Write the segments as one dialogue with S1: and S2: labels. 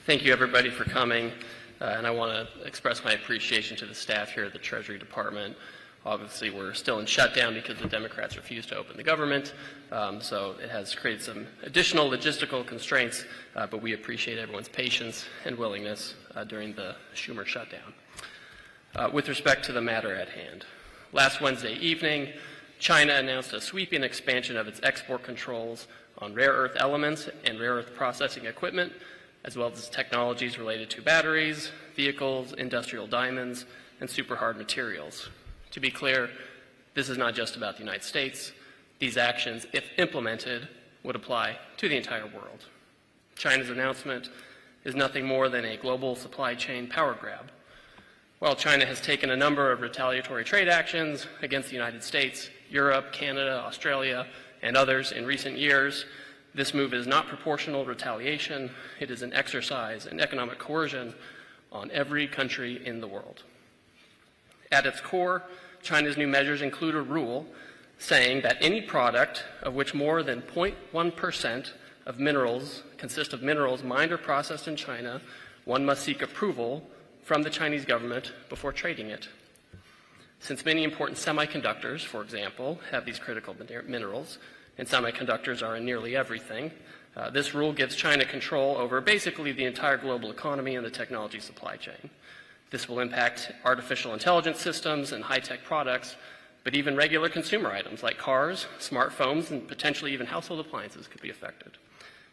S1: Thank you, everybody, for coming. And I want to express my appreciation to the staff here at the Treasury Department. Obviously, we're still in shutdown because the Democrats refused to open the government, so it has created some additional logistical constraints, but we appreciate everyone's patience and willingness during the Schumer shutdown. With respect to the matter at hand, last Wednesday evening, China announced a sweeping expansion of its export controls on rare earth elements and rare earth processing equipment, as well as technologies related to batteries, vehicles, industrial diamonds, and super hard materials. To be clear, this is not just about the United States. These actions, if implemented, would apply to the entire world. China's announcement is nothing more than a global supply chain power grab. While China has taken a number of retaliatory trade actions against the United States, Europe, Canada, Australia, and others in recent years, this move is not proportional retaliation. It is an exercise in economic coercion on every country in the world. At its core, China's new measures include a rule saying that any product of which more than 0.1% of minerals consist of minerals mined or processed in China, one must seek approval from the Chinese government before trading it. Since many important semiconductors, for example, have these critical minerals, and semiconductors are in nearly everything, this rule gives China control over basically the entire global economy and the technology supply chain. This will impact artificial intelligence systems and high-tech products, but even regular consumer items like cars, smartphones, and potentially even household appliances could be affected.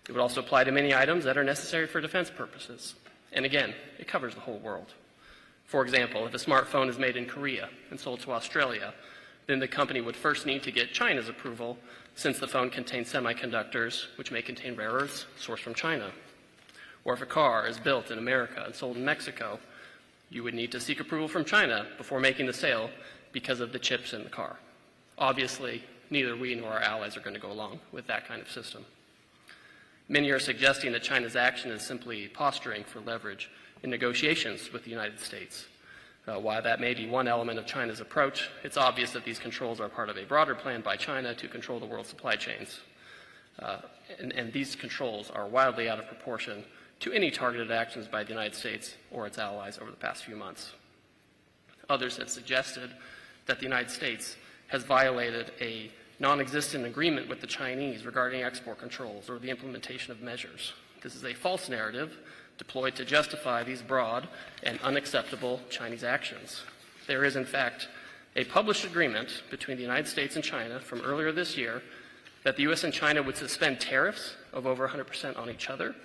S1: It would also apply to many items that are necessary for defense purposes. And again, it covers the whole world. For example, if a smartphone is made in Korea and sold to Australia, then the company would first need to get China's approval, since the phone contains semiconductors which may contain rare earths sourced from China. Or if a car is built in America and sold in Mexico, you would need to seek approval from China before making the sale because of the chips in the car. Obviously, neither we nor our allies are going to go along with that kind of system. Many are suggesting that China's action is simply posturing for leverage in negotiations with the United States. While that may be one element of China's approach, it's obvious that these controls are part of a broader plan by China to control the world's supply chains. And these controls are wildly out of proportion to any targeted actions by the United States or its allies over the past few months. Others have suggested that the United States has violated a non-existent agreement with the Chinese regarding export controls or the implementation of measures. This is a false narrative deployed to justify these broad and unacceptable Chinese actions. There is, in fact, a published agreement between the United States and China from earlier this year that the U.S. and China would suspend tariffs of over 100% on each other.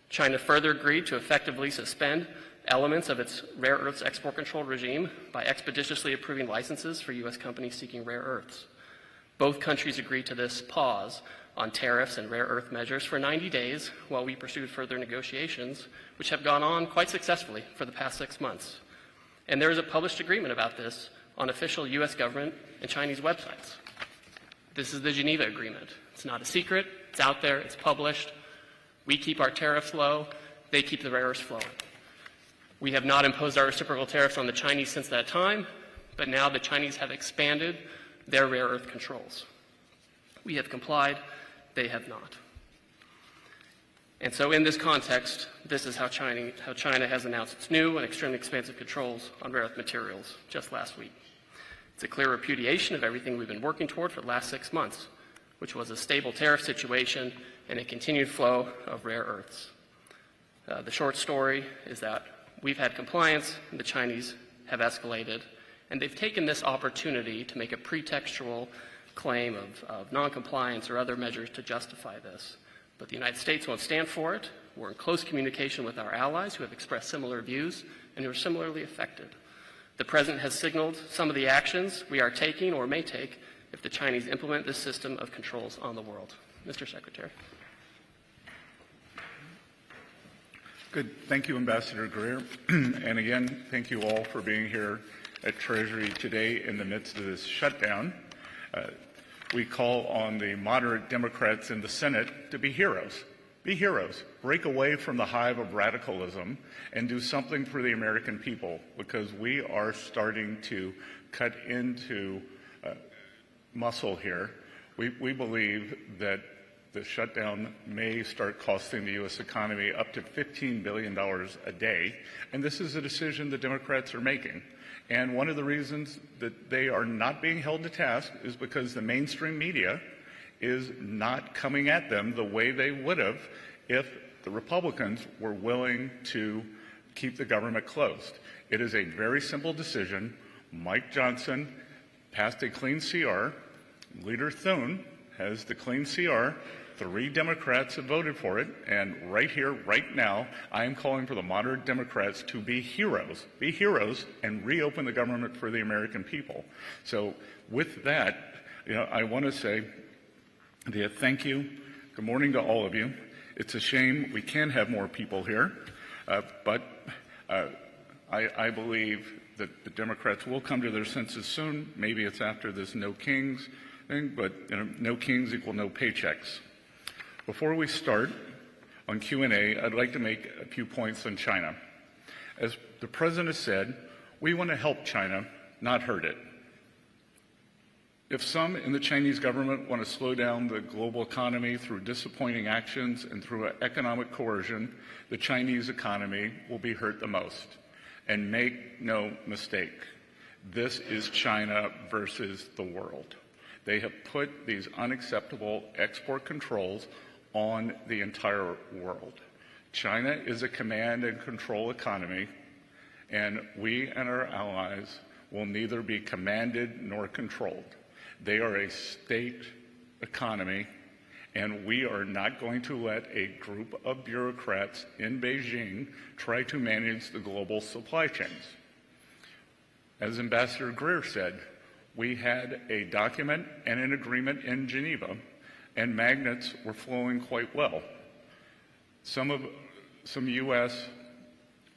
S1: China further agreed to effectively suspend elements of its rare earths export control regime by expeditiously approving licenses for U.S. companies seeking rare earths. Both countries agreed to this pause on tariffs and rare earth measures for 90 days while we pursued further negotiations, which have gone on quite successfully for the past 6 months. And there is a published agreement about this on official U.S. government and Chinese websites. This is the Geneva Agreement. It's not a secret. It's out there. It's published. We keep our tariffs low. They keep the rare earths flowing. We have not imposed our reciprocal tariffs on the Chinese since that time, but now the Chinese have expanded their rare earth controls. We have complied. They have not. And so in this context, this is how China has announced its new and extremely expansive controls on rare earth materials just last week. It's a clear repudiation of everything we've been working toward for the last 6 months, which was a stable tariff situation and a continued flow of rare earths. The short story is that we've had compliance, and the Chinese have escalated, and they've taken this opportunity to make a pretextual claim of noncompliance or other measures to justify this. But the United States won't stand for it. We're in close communication with our allies who have expressed similar views and who are similarly affected. The President has signaled some of the actions we are taking or may take if the Chinese implement this system of controls on the world. Mr. Secretary.
S2: Good. Thank you, Ambassador Greer. And again, thank you all for being here at Treasury today in the midst of this shutdown. We call on the moderate Democrats in the Senate to be heroes. Be heroes. Break away from the hive of radicalism and do something for the American people, because we are starting to cut into muscle here. We believe that the shutdown may start costing the U.S. economy up to $15 billion a day, and this is a decision the Democrats are making. And one of the reasons that they are not being held to task is because the mainstream media is not coming at them the way they would have if the Republicans were willing to keep the government closed. It is a very simple decision. Mike Johnson passed a clean CR. Leader Thune has the clean CR. 3 Democrats have voted for it, and right here, right now, I am calling for the moderate Democrats to be heroes, and reopen the government for the American people. So with that, I want to say thank you. Good morning to all of you. It's a shame we can't have more people here, but I believe that the Democrats will come to their senses soon. Maybe it's after this no kings thing, but no kings equal no paychecks. Before we start on Q&A, I'd like to make a few points on China. As the President said, we want to help China, not hurt it. If some in the Chinese government want to slow down the global economy through disappointing actions and through economic coercion, the Chinese economy will be hurt the most. And make no mistake, this is China versus the world. They have put these unacceptable export controls on the entire world. China is a command and control economy, and we and our allies will neither be commanded nor controlled. They are a state economy, and we are not going to let a group of bureaucrats in Beijing try to manage the global supply chains. As Ambassador Greer said, we had a document and an agreement in Geneva, and magnets were flowing quite well. Some U.S.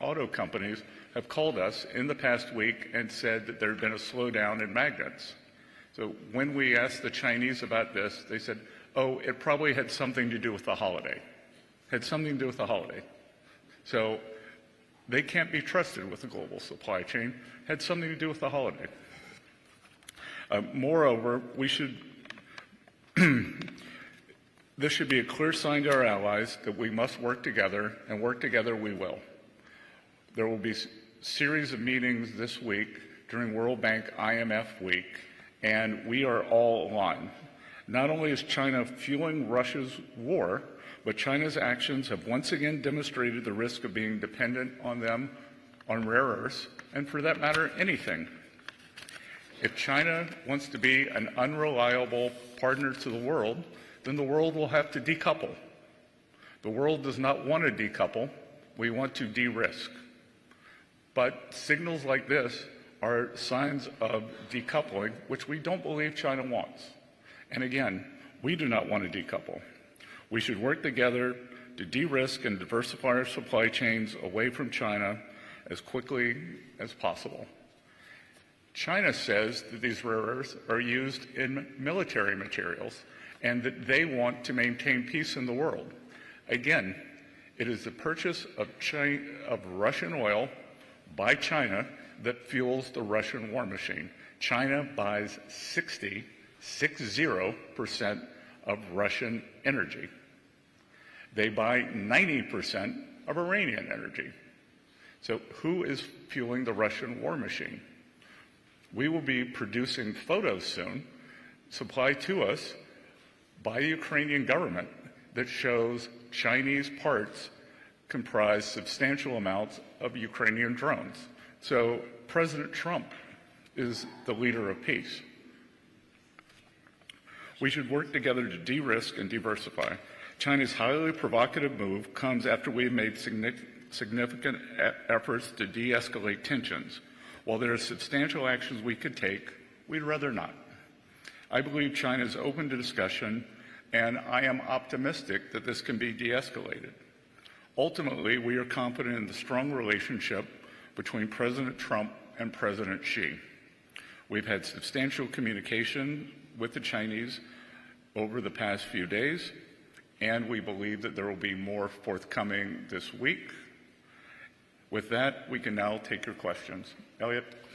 S2: auto companies have called us in the past week and said that there had been a slowdown in magnets. So when we asked the Chinese about this, they said, oh, it probably had something to do with the holiday. So they can't be trusted with the global supply chain. Had something to do with the holiday. Moreover, this should be a clear sign to our allies that we must work together, and work together we will. There will be a series of meetings this week during World Bank IMF Week, and we are all aligned. Not only is China fueling Russia's war, but China's actions have once again demonstrated the risk of being dependent on them on rare earths, and for that matter, anything. If China wants to be an unreliable partner to the world, then the world will have to decouple. The world does not want to decouple. We want to de-risk. But signals like this are signs of decoupling, which we don't believe China wants. And again, we do not want to decouple. We should work together to de-risk and diversify our supply chains away from China as quickly as possible. China says that these rare earths are used in military materials and that they want to maintain peace in the world. Again, it is the purchase of Russian oil by China that fuels the Russian war machine. China buys 60% of Russian energy. They buy 90% of Iranian energy. So who is fueling the Russian war machine? We will be producing photos soon, supplied to us by the Ukrainian government, that shows Chinese parts comprise substantial amounts of Ukrainian drones. So President Trump is the leader of peace. We should work together to de-risk and diversify. China's highly provocative move comes after we have made significant efforts to de-escalate tensions. While there are substantial actions we could take, we'd rather not. I believe China is open to discussion, and I am optimistic that this can be de-escalated. Ultimately, we are confident in the strong relationship between President Trump and President Xi. We've had substantial communication with the Chinese over the past few days, and we believe that there will be more forthcoming this week. With that, we can now take your questions. Elliot.